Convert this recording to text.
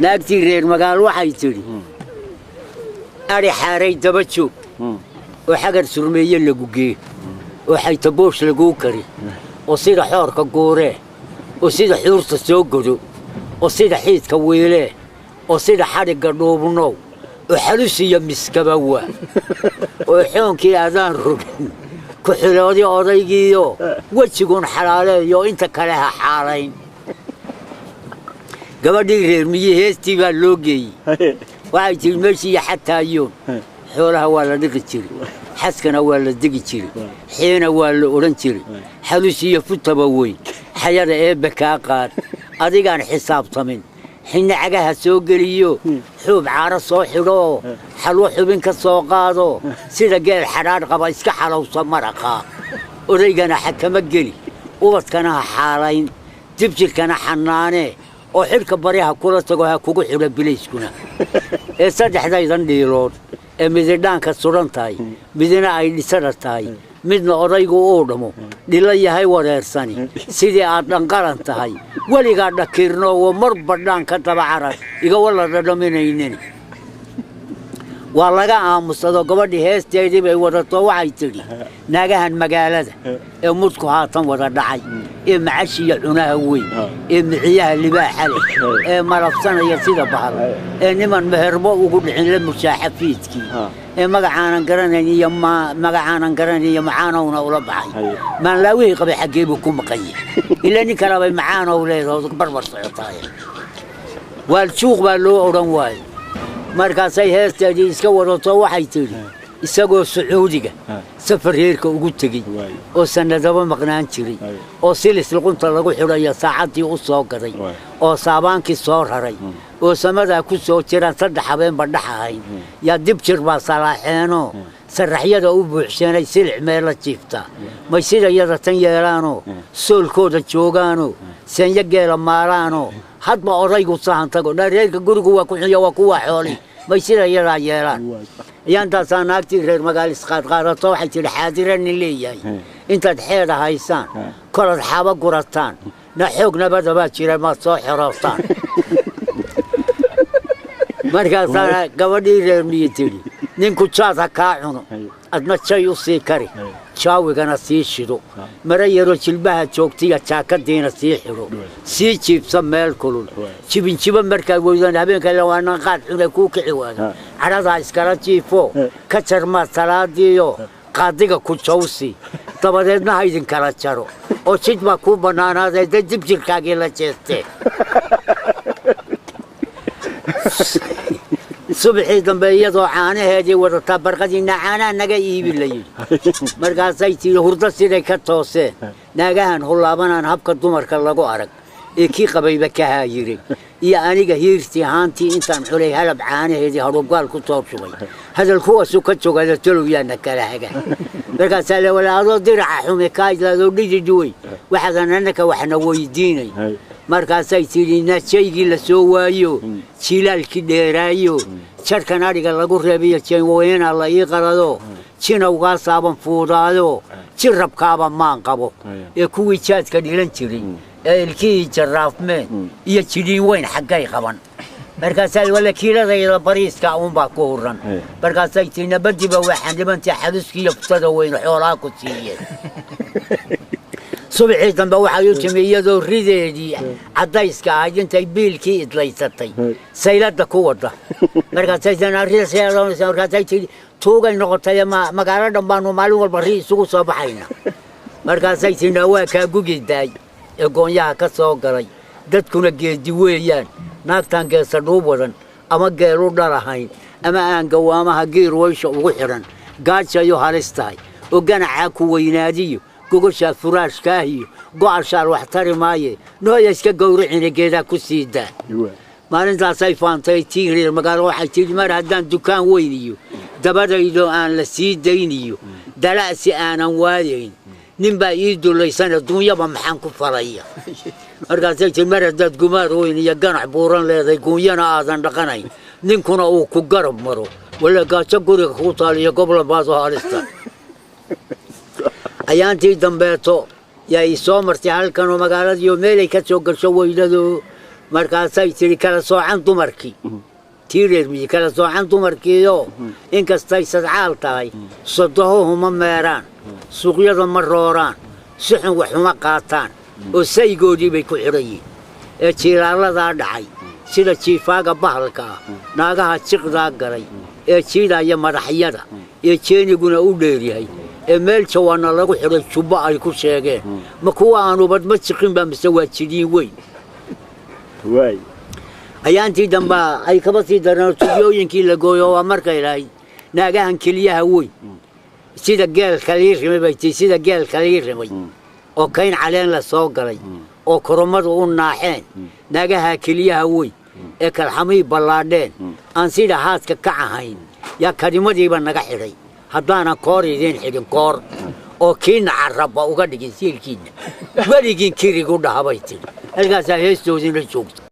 naagtii reer magaalo waxay tidhi ari xaaray daba joog oo xagar surmeeye lagu geey oo xaytaboosh laguu kari oo sida xoorka gooree oo sida xuurta soo godo oo sida xiidka weelee oo sida xadhigga dhuubnow oo xalus iyo miskaba waa oo xoonkii adaan rogin ku xiloodii odaygiiyo wejiguun xalaaleeyo inta kale ha xaalayn gabadhii reer miyi heestii baa loo geeyey waxay tidhi meeshii xataayoon xoolaha waa la dhiqi jiray xaskana waa la degi jiray xiina waa la odhan jiray xalus iyo futaba weyn xayada eebbe kaa qaad adigaan xisaabtamin xinna cagaha soo geliyo xuub caaro soo xidhoo xalwo xubin ka soo qaado sida geel xadhaadh qaba iska xalowsa maraqaa odaygana xakama geli ubadkana ha xaalayn dibjirkana xanaanee oo xidhka baryaha kula tago ha kugu xidho bilayskuna ee saddexdaydan dhiilood ee mididhaanka suran tahay midina ay dhisana tahay midna odaygu uu dhamo dhilo yahay wareersani sidii aad dhanqaran tahay weligaa dhakiirnoowo marba dhaan ka daba carar iga walla dhadhaminaynin waa laga aamusado gabadhii heesteedii bay wadato waxay tidhi naagahan magaalada ee mudku haatan wada dhacay ee macashiya cunaha weyn ee miciyaha libaaxa leh ee malabsanaya sida bahal ee niman meherbo ugu dhicin la mushaaxa fiidkii ee magacaanan garanayn iyo macaanowna ula baxay maanlaawihii qabay xaggee buu ku maqanye ilaa nin kale bay macaanow leedaho barbar socotaay waaljuuq baa loo odhan waayo markaasay heesteedii iska wadato waxay tidhi isagoo sacuudiga safar reerka ugu tegey oo sannadaba maqnaan jiray oo silis luqunta lagu xidhayo saacaddii u soo gaday oo saabaankii soo raray oo samadaa ku soo jiraan 3 habeenba dhax ahayn yaa dib jir baa salaaxeenoo sarraxyada u buuxsanay silic meela jiifta may sida yada tan yeelaanoo soolkooda joogaanoo sanya geela maalaanoo hadba odaygu sahan tago reerka gurigu waa ku xiyo waa kuwa xooli may sida yada yeelaan yaantaasaan naagtii reer magaalo isqaadqaadato waxay tidhi xaadiranni leeyahay intaad xeedha haysaan kolad xaba gurataan na xoog nabada baa jira maad soo xirootaan markaasaa gabadhii reer miyi tidhi ninku jaad ha kaa cuno adna jay u sii kari jaawigana sii shido mara yaroo jilbaha joogtiya jaakadiina sii xidho sii jiibsa meel kulul jibinjibo markaad weydaan habeenka lawaanan qaad xune kuu kici waaga cadhadaa iskala jiifo ka jarmaad salaadiiyo qaadiga ku jawsi dabadeedna ha idinkala jaro oo jid baa kuu bannaanaadee dad dib jirkaagii la jeestee subaxii dambe iyadoo caanaheedii wadataa barqadiina caanaha naga iibi la yidhi markaasay tidhi hurdo siday ka tooseen naagahan hullaabanaan habka dumarka lagu arag ee kii qabayba ka haayiray iyo aniga hiirtii haantii intaan xulay halab caanaheedii hadhubgaal ku soo shubay hadal kuwaasu ka jogada talowyana kala haga markaasaa le walaadoo diraca xume kaa idlaadoo dhididuwey waxaadan annaka waxna weydiinay markaasay tidhi najaygii la soo waayo jilaalkii dheeraayo jarkan adhiga lagu reebiyo jeenweyna la ii qalado jinawgaasaaban fuudaado jirrabkaaba maan qabo ee kuwii jaadka dhilan jiray ee ilkihii jarraafmeen iyo jidhiin weyn xaggay qaban markaasaa walla kiiladayda bariiska uunbaa ku hurran markaasay tidhi nabadiba waxaan dhibantii xaluskiiyo futada weyn xoolaa ku siiyeen subaxii dambe waxay u timi iyadoo rideedii caddayska ahayd intay biilkii idlaysatay sayladda ku wadda markaasay tidhi tuugay noqotay magaalo dhan baanu maalin walba ri isugu soo baxayna markaasay tidhi waa kaa gugidaay ee goonyaha ka soo galay dadkuna geedi weeyaan naagtaan geesa dhuub wadan ama geelu dhalahayn ama aan gawaamaha giir weysha ugu xidhan gaajayo halis tahay oo ganacaa ku weynaadiyo gogoshaa furaashkaah iyo go'ashaal wax tari maaye nooya iska gowracina geedaa ku sii daa maalintaasay faantay tii reer magaalo waxay tidhi mar haddaan dukaan weyn iyo dabadaydoo aan la sii dayniyo dala'si aanan waadayn ninbaa ii dulaysan adduunyaba maxaan ku falaya markaasay tidhi mar haddaad gumaar weyn iyo ganac buuran leedahay guunyana aadan dhaqanayn ninkuna uu ku garab maro walla gaajo guriga ku taaliyo gobla baasoo halista ayaantii dambeeto yaa ii soo martay halkanoo magaaladiioo meelay ka soo gasho weydado markaasay tiri kala soocan dumarkii tiireermii kala soocan dumarkiiyo inkastay sadcaal tahay sodohuhu ma meeraan suuqyada ma rooraan si xun wax uma qaataan oo saygoodii bay ku xidhayiin ee jiilaaladaa dhacay sida jiifaaga bahalka ah naagaha jiqdaa galay ee jiidaya madaxyada ee jeeniguna u dheeryahay ee meel jawaana lagu xidhay jubbo ay ku sheegeen ma kuwa aan ubad ma jiqin baa mise waa jidiin weyn ayaantii damba ay kaba sii dareen tudyooyinkii la gooyo waa markay lahayd naagahan keliyaha weyn sida geelka lii rimay bay tii sida geelka lii rimay oo kayn caleen la soo galay oo koromadu u naaxeen naagaha keliyaha weyn ee kalxamii ballaadheen aan sida haadka ka ahayn yaa kadimadiiba naga xidhay haddaanan koor idiin xidhin koor oo kiina carrabba uga dhigin siilkiinna weligiin kirigu dhahabay tidhi halkaasaa heestoodiina joogta